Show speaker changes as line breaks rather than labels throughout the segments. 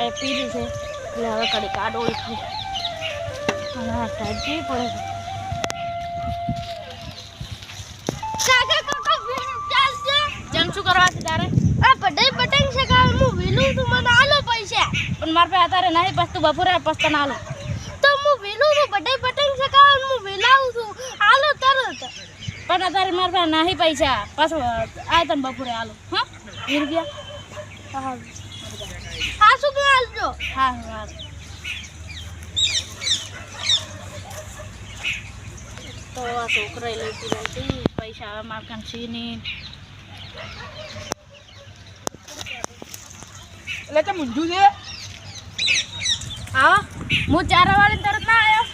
એ પીરી છે એટલે હવે કડી કાડોળી થઈ અને આ સાઈડ કેવી પડે છે જમ શું કરવા છે તારે
આ બધાય પતંગ છે કે હું વેલું તું મને આલો પૈસા
પણ મારે પાસે અત્યારે નહીં પસ્તું બપોરે પસ્તા ના આલો
તો હું વેલું તું બધાય પતંગ છે કે હું વેલાવું છું આલો તરત
પણ અત્યારે મારે પાસે નહીં પૈસા પાછું આ તને બપોરે આલો હા 20 રૂપિયા
હા શું કે આલજો
હા હા તો આ છોકરા લેતી રહેતી પૈસા હવે મારે કાન છીની
એટલે તે મુંજુ છે
હા હું ચારાવાળી તરત ના આવ્યો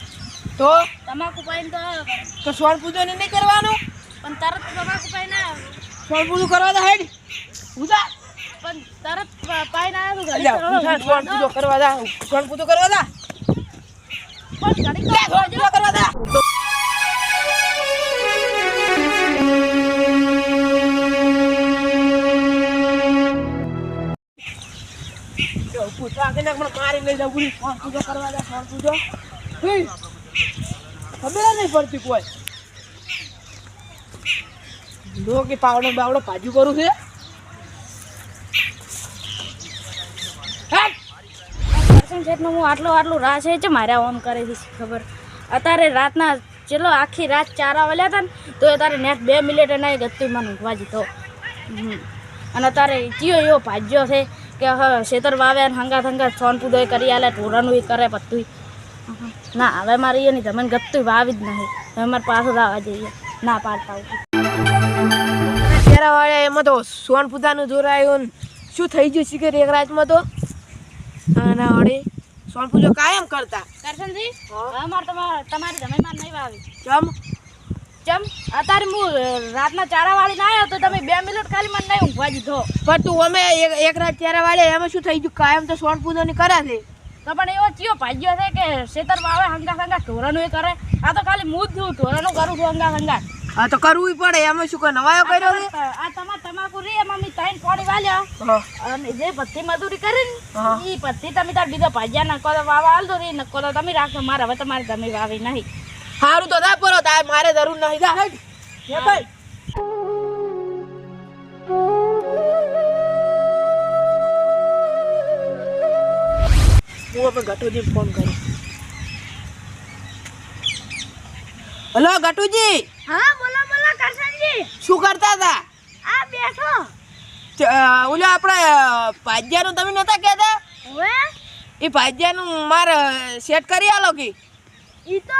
તો
તમાકુ પાઈને તો આવ્યો કરે.
તો સ્વર્ણ પૂજન નહીં કરવાનું
પણ તરત તમાકુ પાઈને આવ્યો
સ્વર્ણ પૂજન કરવા દે હેડ ઉધા
પણ તરત પાઈને આવ્યો તો
અલ્યા ઉધા સ્વર્ણ પૂજન કરવા દે સ્વર્ણ પૂજન કરવા દે
પણ ઘડીક તો
સ્વર્ણ પૂજન કરવા દે પૂછવા કે ના મારી લઈ જાવ પૂરી સ્વર્ણ પૂજન કરવા દે સ્વર્ણ પૂજન ખબર નહીં પડતી કોઈ લો કે પાવડો બાવડો ભાજુ કરું છે
દર્શન શેઠનો હું આટલું રાહ છે જે મારે ઓમ કરે છે ખબર અત્યારે રાતના ચલો આખી રાત ચારા વાળ્યા હતા ને તો અત્યારે નેટ 2 મિનિટ નહીં ગતું મને ઊંઘવા જીતો અને અત્યારે ચિયો એવો ભાજ્યો છે કે ખેતર વાવે અને હંગાત સોન પૂદો કરી આલે ઢોરાનું એ કરે બધું ના હવે મારે એ નહીં તમને ગતું વાવી જ નહીં હવે મારે પાછું આવવા જઈએ ના પાડતા
ત્યારે વાળે એમાં તો સોન પૂજાનું જોરાયું શું થઈ ગયું શીખર એક રાતમાં તો અને વળી સોન પૂજો કાયમ કરતા
કરશનજી હવે મારે તમારી જમીનમાં નહીં વાવી
ચમ
અત્યારે હું રાતના ચારા વાળી ના આવ્યો તો તમે 2 મિનિટ ખાલી મને નહીં ઊંઘવા દીધો
પણ તું અમે એક રાત ત્યારે વાળે એમાં શું થઈ ગયું કાયમ તો સોન પૂજોની કરે છે
તો પણ એવો ચિયો ભાગ્યો છે કે ખેતર વાવે હંગા ઢોરાનું એ કરે આ તો ખાલી હું જ છું ઢોરાનું કરું છું હંગા
હા તો કરવું પડે એમાં શું કોઈ નવાયો કર્યો છે
આ તમાકુ રે મમ્મી ત્રણ પોણી વાલ્યા અને જે પત્તી મજૂરી કરી ને એ પત્તી તમે તાર બીજો ભાજ્યા નકો તો વાવા હાલ દો રે નકો તો તમે રાખો મારે હવે તમારે તમે વાવી નહીં
સારું તો દા પરો તાર મારે જરૂર નહીં જા હેડ હે ભાઈ હું આપણે ગટુજી ફોન કર્યો હેલો ગટુજી
હા બોલો બોલો કરશનજી
શું કરતા હતા
આ બેઠો
ઓલા આપણે ભાજ્યાનું તમે નતા કહેતા
હવે
એ ભાજ્યાનું મારે સેટ કરી આલો કે
ઈ તો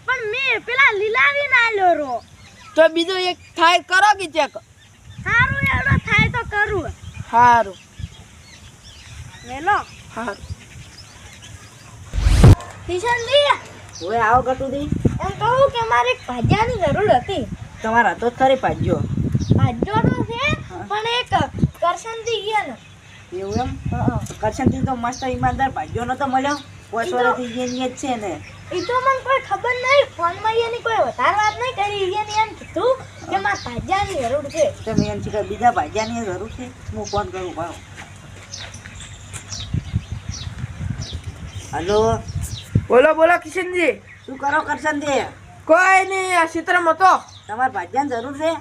પણ મે પેલા લીલાવી ના આલ્યો રો
તો બીજો એક થાય કરો કે ચેક
સારું એવડો થાય તો કરું
સારું
મેલો
સારું
કિશનજી
ઓય આવો ગટુજી
એમ કહું કે મારે એક ભાજ્યાની જરૂર હતી
તમારા તો ખરી ભાજ્યો
ભાજ્યો તો છે પણ એક કરશનજી ગયા ને
એવું એમ કરશનથી તો મસ્ત ઈમાનદાર ભાજ્યો નતો મળ્યો 5 વર્ષથી એની જ છે ને
એ તો મને કોઈ ખબર નહીં ફોનમાં એની કોઈ વધારે વાત નહીં કરી એની એમ કીધું કે મારે ભાજ્યાની જરૂર છે
તમે એમ છે કે બીજા ભાજ્યાની જરૂર છે હું ફોન કરું ભાવ હલો બોલો બોલો કિશનજી શું કરો કરશનજી કોઈ નહીં આ ચિત્રમાં તો તમારે ભાજ્યાની જરૂર છે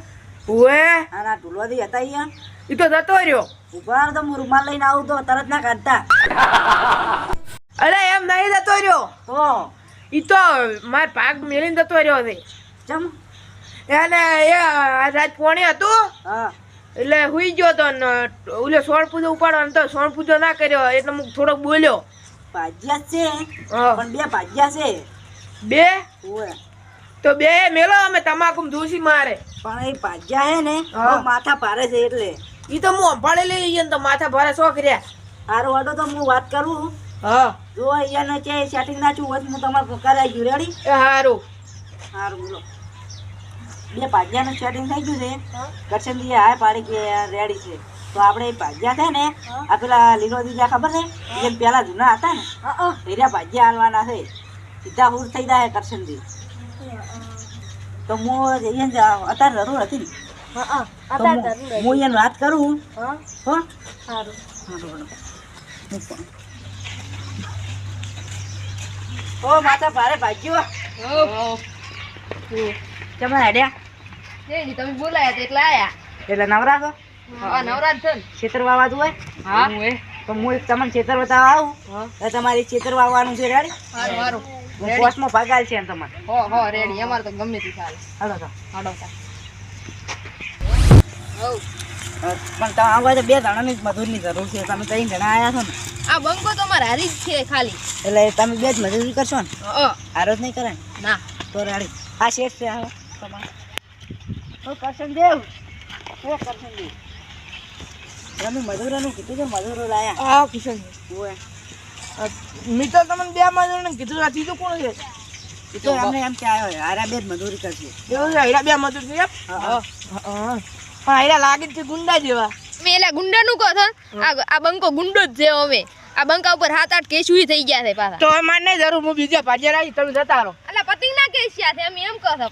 ઓએ આ ઢોલવાથી હતા અહીંયા એ તો જતો રહ્યો ઉભા તો હું રૂમાલ લઈને આવું તો તરત ના કાઢતા અરે એમ નહીં જતો રહ્યો તો ઈ તો માર ભાગ મેલીને જતો રહ્યો છે ચમ એને એ રાત પોણી હતું એટલે હુઈ ગયો તો ને ઓલે સોળ પૂજો ઉપાડવાનો તો સોળ પૂજો ના કર્યો એટલે હું થોડોક બોલ્યો ભાજ્યા છે પણ બે ભાજ્યા છે બે તો બે મેલો અમે તમાકુ દૂસી મારે પણ એ ભાજ્યા હે ને માથા ભારે છે એટલે ઈ તો હું અંભાળે લઈ જઈએ ને તો માથા ભારે શોખ રહ્યા હારું વાડો તો હું વાત કરું હા જો અહીંયા છે સેટિંગ ના છું હું તમારે કરાવી ગયું રેડી હારું હારું બોલો બે ભાજ્યાનું સેટિંગ થઈ ગયું છે કરશનજી હાય પાડી કે રેડી છે તો આપણે એ ભાજ્યા છે ને આ પેલા લીલો દીજા ખબર છે જેમ પેલા જૂના હતા ને એરિયા ભાજ્યા હાલવાના છે સીધા હુર થઈ જાય કરશનજી તો હું અત્યારે જરૂર હતી ને હું એને વાત કરું હો સારું ઓ માથા ભારે ભાગ્યો તમે હેડ્યા
તમે બોલાયા તો એટલે આયા
એટલે નવરા છો
નવરાજ છે
ખેતર વાવવાનું હોય
હા
તો હું એક તમને ખેતર બતાવવા આવું તો તમારી ખેતર વાવવાનું છે રેડી
સારું
હું પોસ્ટમાં ભાગાલ છે એમ તમારે
હો રેડી અમારે તો ગમે તે ચાલે
હાલો તો
હાડો
પણ તમે આવા તો 2 જણાની જ મજૂરની જરૂર છે તમે 3 જણા આવ્યા છો ને
આ બંકો તો અમારે હારી જ છે ખાલી
એટલે તમે 2 જ મજૂરી કરશો ને
હા
હારો જ નહીં કરે ને
ના
તો રેડી આ શેઠ છે હા તમારે ઓ કરશનદેવ ઓ કરશનદેવ તમે મજૂરોનું કીધું છે મજૂરો લાયા
હા કિશન
ઓય
મેં તો તમને 2 મજૂરને કીધું આ ત્રીજું કોણ છે
એ તો અમને એમ કે આવ્યો હારા 2 જ મજૂરી કરશે
એવું છે હીરા 2 મજૂર છે
હા
પણ હીરા લાગે છે ગુંડા જેવા
મેં એલા ગુંડાનું કહો છો આ બંકો ગુંડો જ છે અમે આ બંકા ઉપર 7-8 કેસ ઉઈ થઈ ગયા છે પાછા
તો અમારે નહીં જરૂર હું બીજા ભાજે રાખી તમે જતા રહો
અલા પતિંગના કેસ છે અમે એમ કહો છો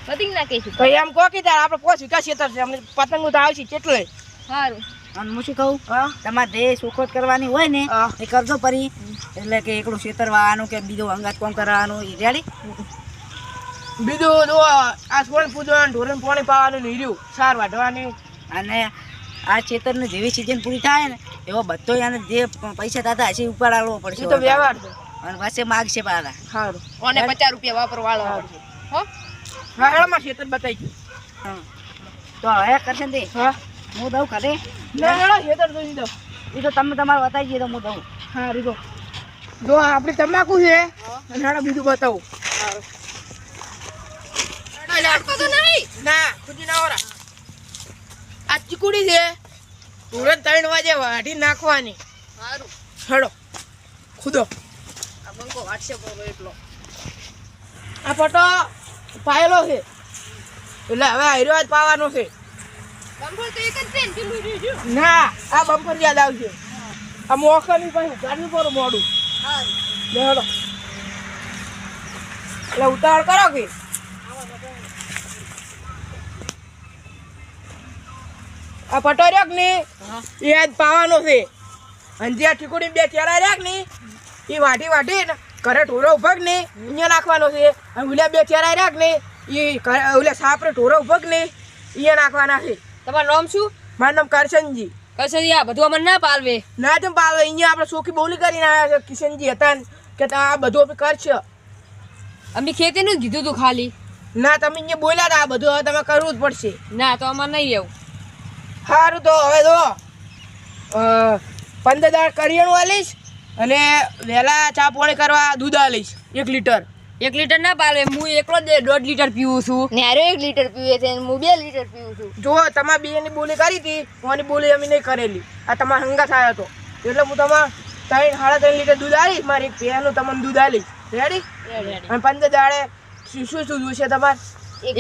પતિંગના કેસ
તો એમ કહો કે તાર આપણે પોસ વિકાસ ક્ષેત્ર છે અમને પતંગો તો આવશે કેટલે
સારું
અને હું શું કહું તમારે દેહ સુખોટ કરવાની હોય ને
હા.
એ કરજો પરી એટલે કે એકલું ખેતર વાવવાનું કે બીજું અંગાત કોમ કરવાનું એ રેડી
બીજું જો આ સોળ પૂજવાનું ઢોરણ પાણી પાવાનું નીર્યું સાર વાઢવાની
અને આ ખેતરની જેવી સિઝન પૂરી થાય ને એવો બધો એને જે પૈસા થતા હશે ઉપાડાવવો પડશે
એ તો વ્યવહાર છે
અને પાસે માગશે પાછા
સારું
ઓને 50 રૂપિયા વાપરવાળો હો
હા હેળમાં ખેતર બતાવી ગયું
હા. તો હવે કરશે ને
હા
હું દઉં કરે
ના હેળો ખેતર જોઈ દો
એ તો તમે તમારે બતાવી દઈએ તો હું દઉં
હા રીતો જો આપણી તમાકુ છે અને હેળો બીજું બતાવું ના ખુદી ના ઓરા આ ચીકુડી છે તુરંત 3 વાગે વાઢી નાખવાની
સારું
હેડો ખુદો
આ બંકો વાટશે બોલો એટલો
આ પટો પાયેલો છે એટલે હવે આયુર્વેદ પાવાનો છે
બંકો તો એક જ છે ને પેલું રીજ્યું
ના આ બમ્પર યાદ આવશે આ મોખાની પાસે ગાડી પર મોડું
સારું
લે હેડો એટલે ઉતાવળ કરો કે આ પટો રહ્યો ને એ આજ પાવાનો છે અને જે ઠીકુડી 2 ચેરા રહ્યા ને એ વાઢી ને ઘરે ઢોરો ઉભગ ને અહીંયા નાખવાનો છે અને ઓલા 2 ચેરા રહ્યા ને એ ઓલા સાપરે ઢોરો ઉભગ ને અહીંયા નાખવાના છે
તમારું નામ શું
મારું નામ કરશનજી
કશે આ બધું અમને ના પાલવે
ના તેમ પાડો અહીંયા આપણે સોખી બોલી કરીને આવ્યા છે કિશનજી હતા ને કે આ બધું આપણે કરશે
અમે ખેતીનું જ કીધું તું ખાલી
ના તમે અહીંયા બોલ્યા હતા આ બધું હવે તમે કરવું જ પડશે
ના તો અમારે નહીં રહેવું
સારું તો હવે જો 15 દાળ કરિયાણું આલીશ અને વહેલા ચા પાણી કરવા દૂધ આલીશ 1 લીટર
1 લીટર ના પાલવે હું એકલો જ 1.5 લીટર પીવું છું ને હારો 1 લીટર પીવે છે હું 2 લીટર પીવું છું
જો તમારા બેની બોલી કરી હતી મારી બોલી અમે નહીં કરેલી આ તમારા હંગા થયો હતો એટલે હું તમારા 3.5 લીટર દૂધ આલીશ મારી એક ભેનું તમને દૂધ આલીશ રેડી અને 15 દાડે શું જોઈશે તમારે
એક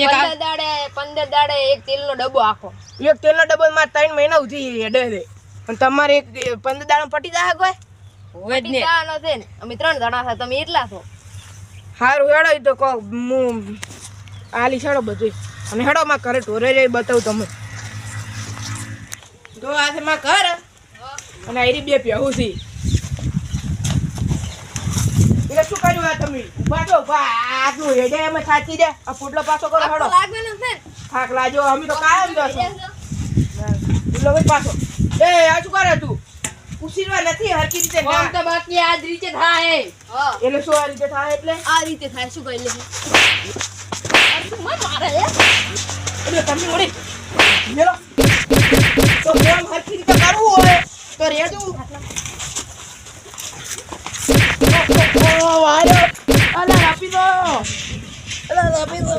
15 દાડે એક તેલનો ડબ્બો આખો
એક તેલનો ડબ્બો માં 3 મહિના સુધી હેડે છે અને તમારે એક 15 દાડા પટી જાય કોઈ
હોય જ ને છે ને અમે 3 જણા છે તમે એટલા છો
સારું હેડો ઈ તો કહો હું આલી છેડો બધું અને હેડો માં ઘરે ઢોરે જઈ બતાવું તમે જો આ છે માં ઘર અને આરી 2 પહેવું છે એટલે શું કર્યું આ તમે ઉભા તો ઉભા આટલું હેડે એમ સાચી દે આ પોટલો પાછો કરો હેડો
લાગવાનું છે
થાક લાજો અમે તો કાયમ જશું પોટલો ભાઈ પાછો એ આ શું કરે તું ઉસીરવા નથી હરકી રીતે ના
તો બાકી આ જ રીતે થાય હા
એટલે શું આ રીતે થાય એટલે
આ રીતે થાય શું કહી લે મારે
એટલે તમને મળી મેલો તો કેમ હરકી રીતે કરવું હોય તો રેજો ઓ વાયો અલા આપી દો